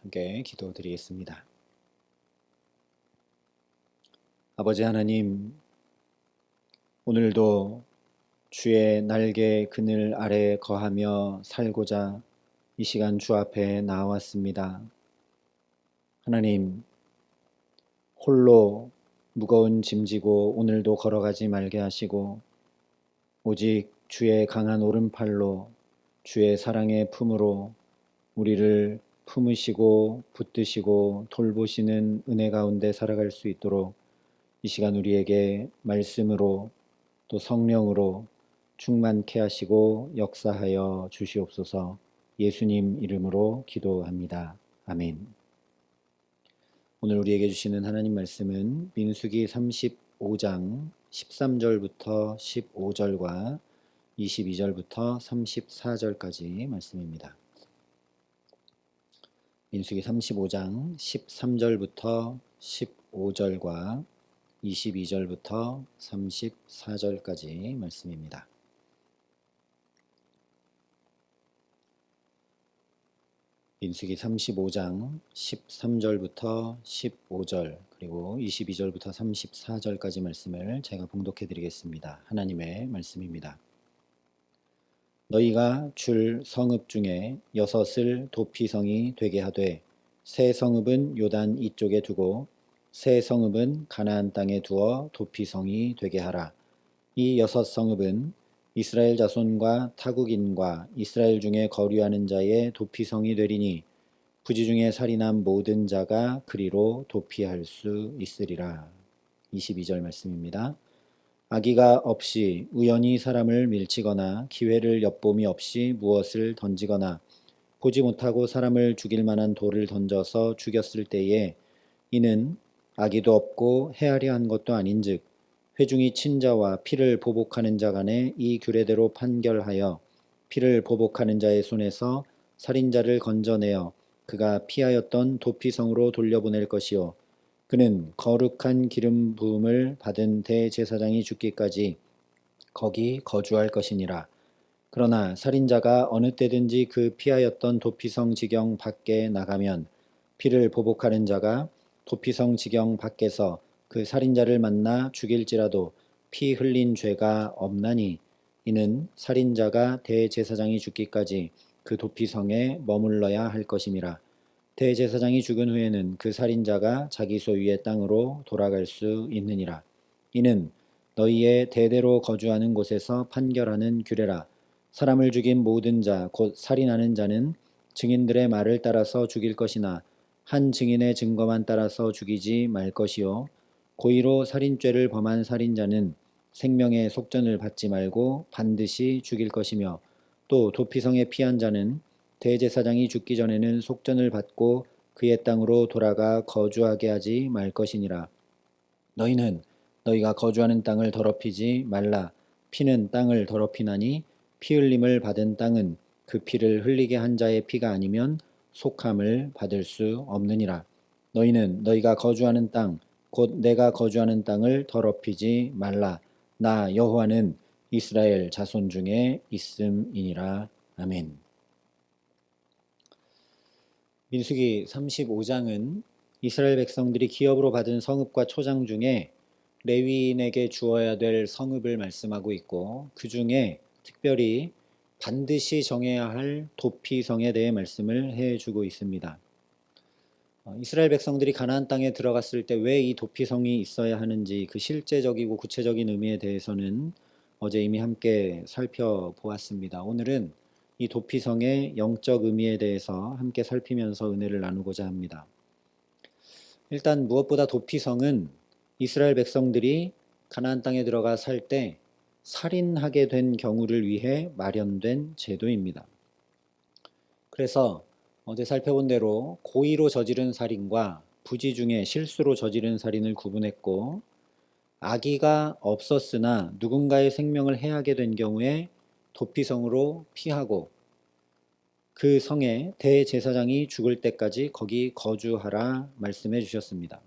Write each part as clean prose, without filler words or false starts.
함께 기도드리겠습니다. 아버지 하나님, 오늘도 주의 날개 그늘 아래 거하며 살고자 이 시간 주 앞에 나왔습니다. 하나님, 홀로 무거운 짐 지고 오늘도 걸어가지 말게 하시고 오직 주의 강한 오른팔로 주의 사랑의 품으로 우리를 품으시고 붙드시고 돌보시는 은혜 가운데 살아갈 수 있도록 이 시간 우리에게 말씀으로 또 성령으로 충만케 하시고 역사하여 주시옵소서. 예수님 이름으로 기도합니다. 아멘. 오늘 우리에게 주시는 하나님 말씀은 민수기 35장 13절부터 15절과 22절부터 34절까지 말씀입니다. 민수기 35장 13절부터 15절과 22절부터 34절까지 말씀입니다. 민수기 35장 13절부터 15절 그리고 22절부터 34절까지 말씀을 제가 봉독해 드리겠습니다. 하나님의 말씀입니다. 너희가 줄 성읍 중에 6을 도피성이 되게 하되 세 성읍은 요단 이쪽에 두고 세 성읍은 가나안 땅에 두어 도피성이 되게 하라. 이 6성읍은 이스라엘 자손과 타국인과 이스라엘 중에 거류하는 자의 도피성이 되리니 부지 중에 살인한 모든 자가 그리로 도피할 수 있으리라. 22절 말씀입니다. 악의가 없이 우연히 사람을 밀치거나 기회를 엿봄이 없이 무엇을 던지거나 보지 못하고 사람을 죽일 만한 돌을 던져서 죽였을 때에 이는 악의도 없고 헤아려 한 것도 아닌즉 회중이 친자와 피를 보복하는 자 간에 이 규례대로 판결하여 피를 보복하는 자의 손에서 살인자를 건져내어 그가 피하였던 도피성으로 돌려보낼 것이요 그는 거룩한 기름 부음을 받은 대제사장이 죽기까지 거기 거주할 것이니라. 그러나 살인자가 어느 때든지 그 피하였던 도피성 지경 밖에 나가면 피를 보복하는 자가 도피성 지경 밖에서 그 살인자를 만나 죽일지라도 피 흘린 죄가 없나니 이는 살인자가 대제사장이 죽기까지 그 도피성에 머물러야 할 것임이라. 대제사장이 죽은 후에는 그 살인자가 자기 소유의 땅으로 돌아갈 수 있느니라. 이는 너희의 대대로 거주하는 곳에서 판결하는 규례라. 사람을 죽인 모든 자 곧 살인하는 자는 증인들의 말을 따라서 죽일 것이나 한 증인의 증거만 따라서 죽이지 말 것이요 고의로 살인죄를 범한 살인자는 생명의 속전을 받지 말고 반드시 죽일 것이며 또 도피성에 피한 자는 대제사장이 죽기 전에는 속전을 받고 그의 땅으로 돌아가 거주하게 하지 말 것이니라. 너희는 너희가 거주하는 땅을 더럽히지 말라. 피는 땅을 더럽히나니 피 흘림을 받은 땅은 그 피를 흘리게 한 자의 피가 아니면 속함을 받을 수 없느니라. 너희는 너희가 거주하는 땅 곧 내가 거주하는 땅을 더럽히지 말라. 나 여호와는 이스라엘 자손 중에 있음이니라. 아멘. 민수기 35장은 이스라엘 백성들이 기업으로 받은 성읍과 초장 중에 레위인에게 주어야 될 성읍을 말씀하고 있고 그 중에 특별히 반드시 정해야 할 도피성에 대해 말씀을 해주고 있습니다. 이스라엘 백성들이 가나안 땅에 들어갔을 때 왜 이 도피성이 있어야 하는지 그 실제적이고 구체적인 의미에 대해서는 어제 이미 함께 살펴보았습니다. 오늘은 이 도피성의 영적 의미에 대해서 함께 살피면서 은혜를 나누고자 합니다. 일단 무엇보다 도피성은 이스라엘 백성들이 가나안 땅에 들어가 살 때 살인하게 된 경우를 위해 마련된 제도입니다. 그래서 어제 살펴본 대로 고의로 저지른 살인과 부지 중에 실수로 저지른 살인을 구분했고 악의가 없었으나 누군가의 생명을 해하게 된 경우에 도피성으로 피하고 그 성에 대제사장이 죽을 때까지 거기 거주하라 말씀해 주셨습니다.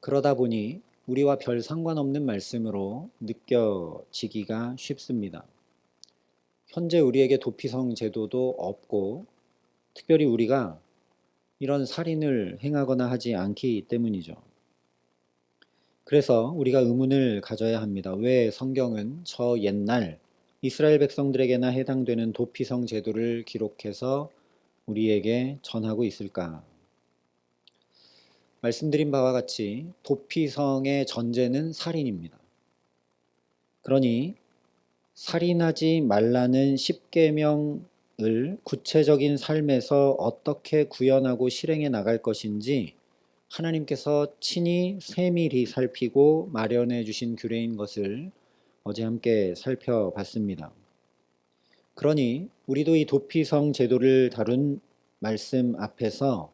그러다 보니 우리와 별 상관없는 말씀으로 느껴지기가 쉽습니다. 현재 우리에게 도피성 제도도 없고 특별히 우리가 이런 살인을 행하거나 하지 않기 때문이죠. 그래서 우리가 의문을 가져야 합니다. 왜 성경은 저 옛날 이스라엘 백성들에게나 해당되는 도피성 제도를 기록해서 우리에게 전하고 있을까? 말씀드린 바와 같이 도피성의 전제는 살인입니다. 그러니 살인하지 말라는 십계명을 구체적인 삶에서 어떻게 구현하고 실행해 나갈 것인지 하나님께서 친히 세밀히 살피고 마련해 주신 규례인 것을 어제 함께 살펴봤습니다. 그러니 우리도 이 도피성 제도를 다룬 말씀 앞에서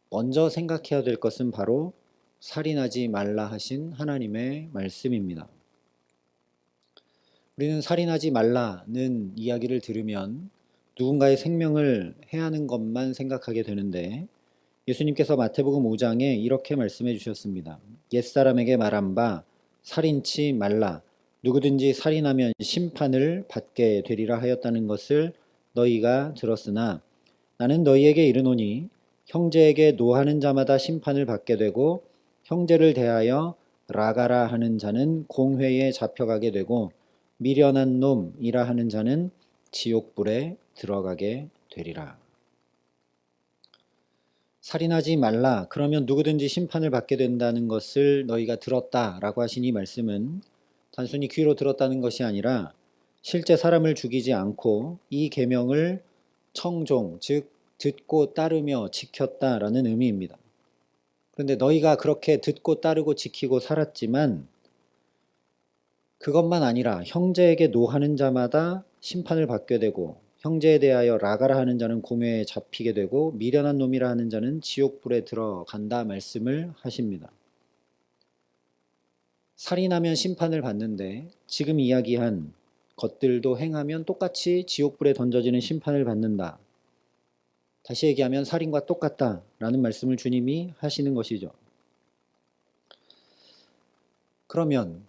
먼저 생각해야 될 것은 바로 살인하지 말라 하신 하나님의 말씀입니다. 우리는 살인하지 말라는 이야기를 들으면 누군가의 생명을 해하는 것만 생각하게 되는데 예수님께서 마태복음 5장에 이렇게 말씀해 주셨습니다. 옛사람에게 말한 바 살인치 말라. 누구든지 살인하면 심판을 받게 되리라 하였다는 것을 너희가 들었으나 나는 너희에게 이르노니 형제에게 노하는 자마다 심판을 받게 되고 형제를 대하여 라가라 하는 자는 공회에 잡혀가게 되고 미련한 놈이라 하는 자는 지옥불에 들어가게 되리라. 살인하지 말라. 그러면 누구든지 심판을 받게 된다는 것을 너희가 들었다라고 하신 이 말씀은 단순히 귀로 들었다는 것이 아니라 실제 사람을 죽이지 않고 이 계명을 청종, 즉 듣고 따르며 지켰다라는 의미입니다. 그런데 너희가 그렇게 듣고 따르고 지키고 살았지만 그것만 아니라 형제에게 노하는 자마다 심판을 받게 되고 형제에 대하여 라가라 하는 자는 공회에 잡히게 되고 미련한 놈이라 하는 자는 지옥불에 들어간다 말씀을 하십니다. 살인하면 심판을 받는데 지금 이야기한 것들도 행하면 똑같이 지옥불에 던져지는 심판을 받는다. 다시 얘기하면 살인과 똑같다라는 말씀을 주님이 하시는 것이죠. 그러면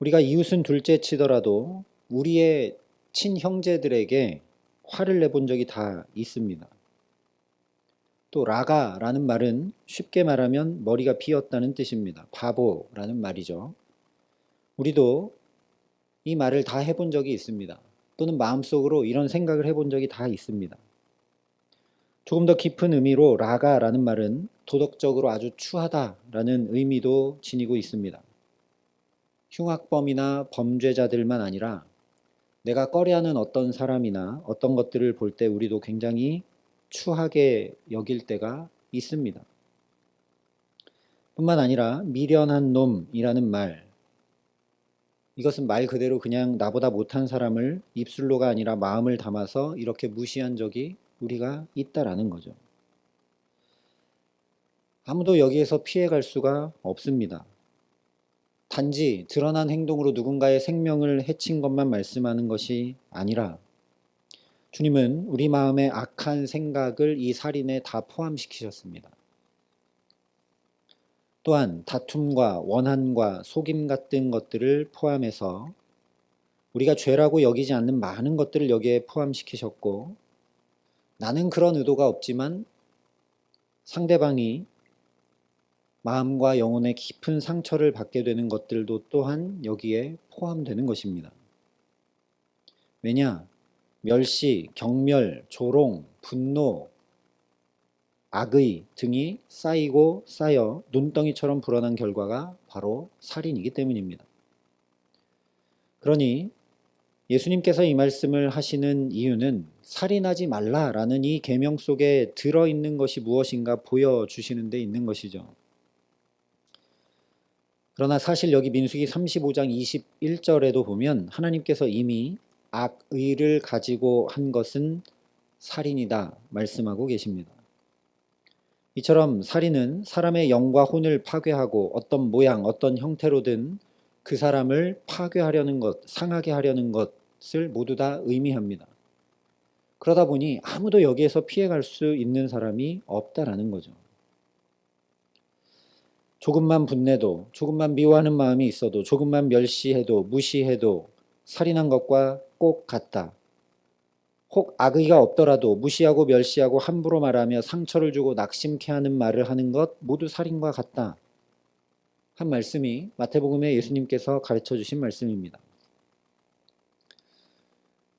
우리가 이웃은 둘째 치더라도 우리의 친형제들에게 화를 내본 적이 다 있습니다. 또 라가라는 말은 쉽게 말하면 머리가 비었다는 뜻입니다. 바보라는 말이죠. 우리도 이 말을 다 해본 적이 있습니다. 또는 마음속으로 이런 생각을 해본 적이 다 있습니다. 조금 더 깊은 의미로 라가라는 말은 도덕적으로 아주 추하다라는 의미도 지니고 있습니다. 흉악범이나 범죄자들만 아니라 내가 꺼려하는 어떤 사람이나 어떤 것들을 볼 때 우리도 굉장히 추하게 여길 때가 있습니다. 뿐만 아니라 미련한 놈이라는 말, 이것은 말 그대로 그냥 나보다 못한 사람을 입술로가 아니라 마음을 담아서 이렇게 무시한 적이 우리가 있다라는 거죠. 아무도 여기에서 피해갈 수가 없습니다. 단지 드러난 행동으로 누군가의 생명을 해친 것만 말씀하는 것이 아니라 주님은 우리 마음의 악한 생각을 이 살인에 다 포함시키셨습니다. 또한 다툼과 원한과 속임 같은 것들을 포함해서 우리가 죄라고 여기지 않는 많은 것들을 여기에 포함시키셨고 나는 그런 의도가 없지만 상대방이 마음과 영혼의 깊은 상처를 받게 되는 것들도 또한 여기에 포함되는 것입니다. 왜냐? 멸시, 경멸, 조롱, 분노, 악의 등이 쌓이고 쌓여 눈덩이처럼 불어난 결과가 바로 살인이기 때문입니다. 그러니 예수님께서 이 말씀을 하시는 이유는 살인하지 말라라는 이 계명 속에 들어있는 것이 무엇인가 보여주시는 데 있는 것이죠. 그러나 사실 여기 민수기 35장 21절에도 보면 하나님께서 이미 악의를 가지고 한 것은 살인이다 말씀하고 계십니다. 이처럼 살인은 사람의 영과 혼을 파괴하고 어떤 모양, 어떤 형태로든 그 사람을 파괴하려는 것, 상하게 하려는 것을 모두 다 의미합니다. 그러다 보니 아무도 여기에서 피해갈 수 있는 사람이 없다라는 거죠. 조금만 분내도, 조금만 미워하는 마음이 있어도, 조금만 멸시해도, 무시해도 살인한 것과 꼭 같다. 혹 악의가 없더라도 무시하고 멸시하고 함부로 말하며 상처를 주고 낙심케 하는 말을 하는 것 모두 살인과 같다 한 말씀이 마태복음에 예수님께서 가르쳐 주신 말씀입니다.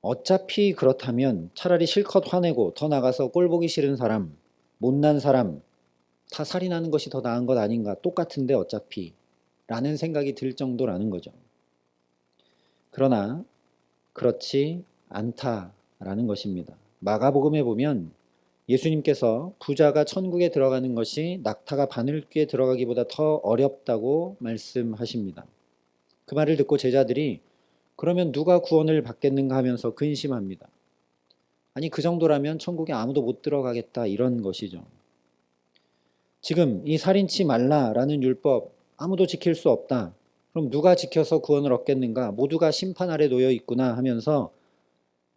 어차피 그렇다면 차라리 실컷 화내고 더 나가서 꼴보기 싫은 사람, 못난 사람 다 살인하는 것이 더 나은 것 아닌가, 똑같은데 어차피 라는 생각이 들 정도라는 거죠. 그러나 그렇지 않다라는 것입니다. 마가복음에 보면 예수님께서 부자가 천국에 들어가는 것이 낙타가 바늘귀에 들어가기보다 더 어렵다고 말씀하십니다. 그 말을 듣고 제자들이 그러면 누가 구원을 받겠는가 하면서 근심합니다. 아니 그 정도라면 천국에 아무도 못 들어가겠다 이런 것이죠. 지금 이 살인치 말라라는 율법 아무도 지킬 수 없다. 그럼 누가 지켜서 구원을 얻겠는가? 모두가 심판 아래 놓여 있구나 하면서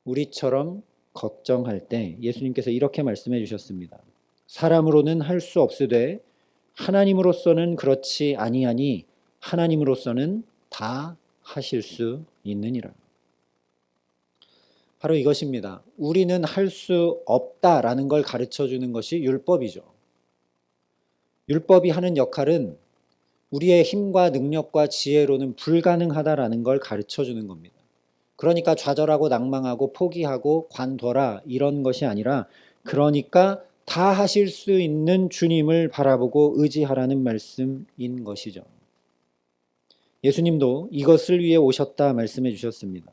우리처럼 걱정할 때 예수님께서 이렇게 말씀해 주셨습니다. 사람으로는 할 수 없으되 하나님으로서는 그렇지 아니하니 하나님으로서는 다 하실 수 있느니라. 바로 이것입니다. 우리는 할 수 없다라는 걸 가르쳐 주는 것이 율법이죠. 율법이 하는 역할은 우리의 힘과 능력과 지혜로는 불가능하다라는 걸 가르쳐 주는 겁니다. 그러니까 좌절하고 낭망하고 포기하고 관둬라 이런 것이 아니라 그러니까 다 하실 수 있는 주님을 바라보고 의지하라는 말씀인 것이죠. 예수님도 이것을 위해 오셨다 말씀해 주셨습니다.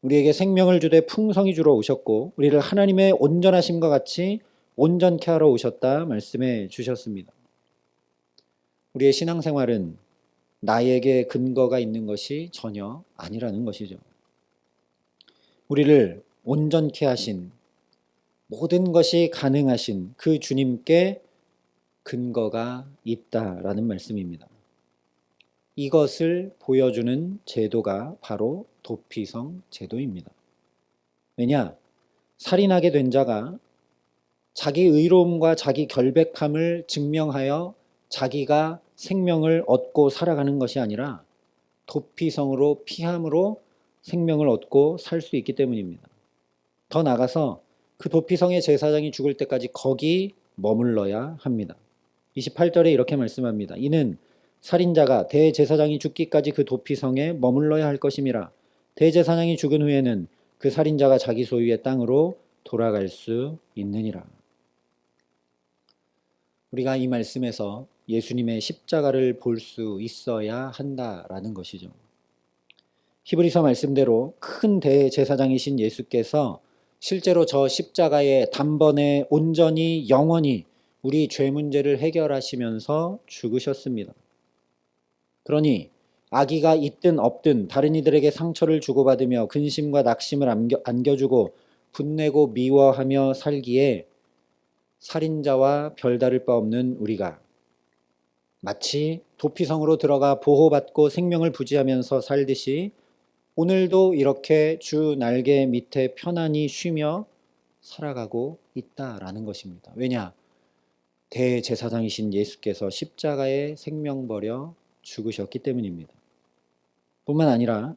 우리에게 생명을 주되 풍성히 주러 오셨고 우리를 하나님의 온전하심과 같이 온전케 하러 오셨다 말씀해 주셨습니다. 우리의 신앙생활은 나에게 근거가 있는 것이 전혀 아니라는 것이죠. 우리를 온전케 하신 모든 것이 가능하신 그 주님께 근거가 있다라는 말씀입니다. 이것을 보여주는 제도가 바로 도피성 제도입니다. 왜냐? 살인하게 된 자가 자기 의로움과 자기 결백함을 증명하여 자기가 생명을 얻고 살아가는 것이 아니라 도피성으로 피함으로 생명을 얻고 살 수 있기 때문입니다. 더 나아가서 그 도피성의 제사장이 죽을 때까지 거기 머물러야 합니다. 28절에 이렇게 말씀합니다. 이는 살인자가 대제사장이 죽기까지 그 도피성에 머물러야 할 것임이라. 대제사장이 죽은 후에는 그 살인자가 자기 소유의 땅으로 돌아갈 수 있느니라. 우리가 이 말씀에서 예수님의 십자가를 볼 수 있어야 한다라는 것이죠. 히브리서 말씀대로 큰 대제사장이신 예수께서 실제로 저 십자가에 단번에 온전히 영원히 우리 죄 문제를 해결하시면서 죽으셨습니다. 그러니 악의가 있든 없든 다른 이들에게 상처를 주고받으며 근심과 낙심을 안겨주고 분내고 미워하며 살기에 살인자와 별다를 바 없는 우리가 마치 도피성으로 들어가 보호받고 생명을 부지하면서 살듯이 오늘도 이렇게 주 날개 밑에 편안히 쉬며 살아가고 있다라는 것입니다. 왜냐? 대제사장이신 예수께서 십자가에 생명 버려 죽으셨기 때문입니다. 뿐만 아니라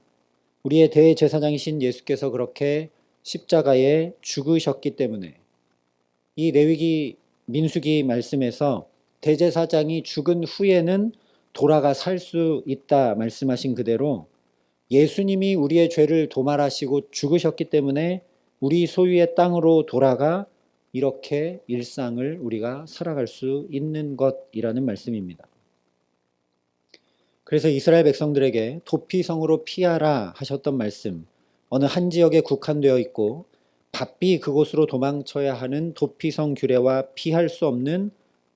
우리의 대제사장이신 예수께서 그렇게 십자가에 죽으셨기 때문에 이 레위기 민수기 말씀에서 대제사장이 죽은 후에는 돌아가 살 수 있다 말씀하신 그대로 예수님이 우리의 죄를 도말하시고 죽으셨기 때문에 우리 소유의 땅으로 돌아가 이렇게 일상을 우리가 살아갈 수 있는 것이라는 말씀입니다. 그래서 이스라엘 백성들에게 도피성으로 피하라 하셨던 말씀, 어느 한 지역에 국한되어 있고 바삐 그곳으로 도망쳐야 하는 도피성 규례와 피할 수 없는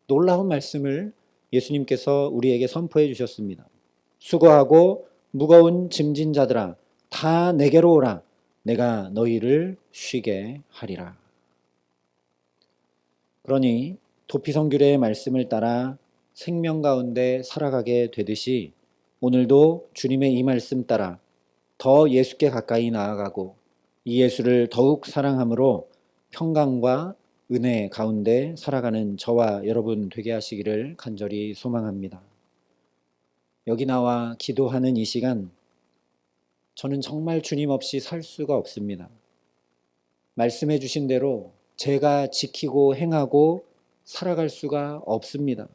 놀라운 말씀을 예수님께서 우리에게 선포해 주셨습니다. 수고하고 무거운 짐진 자들아 다 내게로 오라. 내가 너희를 쉬게 하리라. 그러니 도피성 규례의 말씀을 따라 생명 가운데 살아가게 되듯이 오늘도 주님의 이 말씀 따라 더 예수께 가까이 나아가고 이 예수를 더욱 사랑함으로 평강과 은혜 가운데 살아가는 저와 여러분 되게 하시기를 간절히 소망합니다. 여기 나와 기도하는 이 시간 저는 정말 주님 없이 살 수가 없습니다. 말씀해 주신 대로 제가 지키고 행하고 살아갈 수가 없습니다.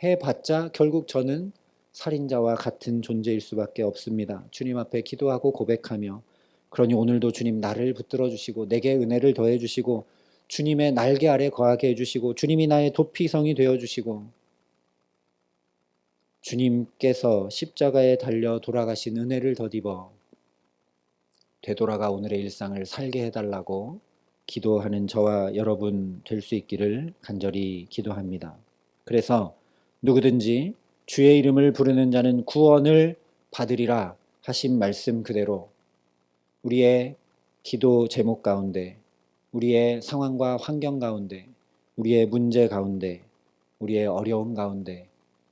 해봤자 결국 저는 살인자와 같은 존재일 수밖에 없습니다. 주님 앞에 기도하고 고백하며, 그러니 오늘도 주님 나를 붙들어 주시고 내게 은혜를 더해 주시고 주님의 날개 아래 거하게 해주시고 주님이 나의 도피성이 되어 주시고 주님께서 십자가에 달려 돌아가신 은혜를 덧입어 되돌아가 오늘의 일상을 살게 해달라고 기도하는 저와 여러분 될 수 있기를 간절히 기도합니다. 그래서 누구든지 주의 이름을 부르는 자는 구원을 받으리라 하신 말씀 그대로 우리의 기도 제목 가운데, 우리의 상황과 환경 가운데, 우리의 문제 가운데, 우리의 어려움 가운데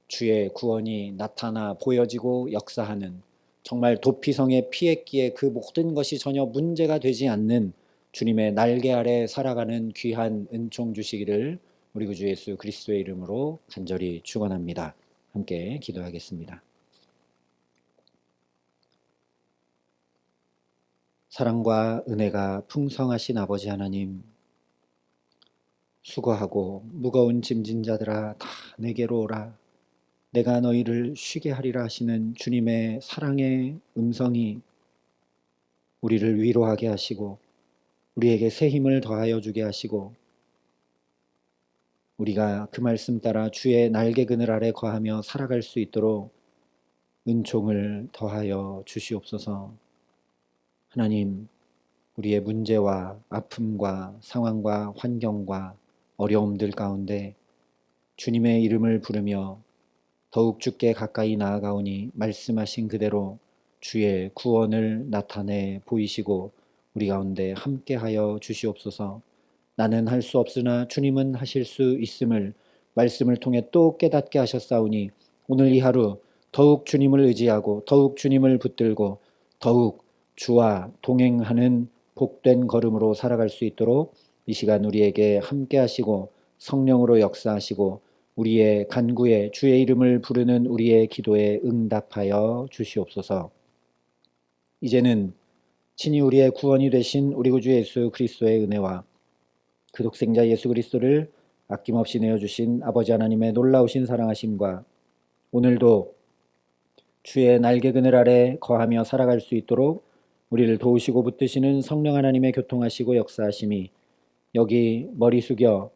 주의 구원이 나타나 보여지고 역사하는, 정말 도피성에 피했기에 그 모든 것이 전혀 문제가 되지 않는 주님의 날개 아래 살아가는 귀한 은총 주시기를 우리 구주 예수 그리스도의 이름으로 간절히 축원합니다. 함께 기도하겠습니다. 사랑과 은혜가 풍성하신 아버지 하나님, 수고하고 무거운 짐진 자들아 다 내게로 오라, 내가 너희를 쉬게 하리라 하시는 주님의 사랑의 음성이 우리를 위로하게 하시고 우리에게 새 힘을 더하여 주게 하시고 우리가 그 말씀 따라 주의 날개 그늘 아래 거하며 살아갈 수 있도록 은총을 더하여 주시옵소서. 하나님, 우리의 문제와 아픔과 상황과 환경과 어려움들 가운데 주님의 이름을 부르며 더욱 주께 가까이 나아가오니 말씀하신 그대로 주의 구원을 나타내 보이시고 우리 가운데 함께하여 주시옵소서. 나는 할 수 없으나 주님은 하실 수 있음을 말씀을 통해 또 깨닫게 하셨사오니 오늘 이 하루 더욱 주님을 의지하고 더욱 주님을 붙들고 더욱 주와 동행하는 복된 걸음으로 살아갈 수 있도록 이 시간 우리에게 함께 하시고 성령으로 역사하시고 우리의 간구에 주의 이름을 부르는 우리의 기도에 응답하여 주시옵소서. 이제는 친히 우리의 구원이 되신 우리 구주 예수 그리스도의 은혜와 그 독생자 예수 그리스도를 아낌없이 내어주신 아버지 하나님의 놀라우신 사랑하심과 오늘도 주의 날개 그늘 아래 거하며 살아갈 수 있도록 우리를 도우시고 붙드시는 성령 하나님의 교통하시고 역사하심이 여기 머리 숙여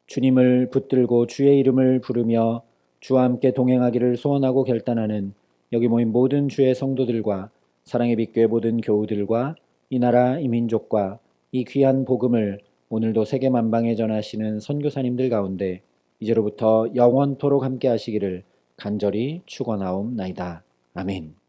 주님을 붙들고 주의 이름을 부르며 주와 함께 동행하기를 소원하고 결단하는 여기 모인 모든 주의 성도들과 사랑의 빛교회 모든 교우들과 이 나라 이 민족과 이 귀한 복음을 오늘도 세계 만방에 전하시는 선교사님들 가운데 이제로부터 영원토록 함께 하시기를 간절히 축원하옵나이다. 아멘.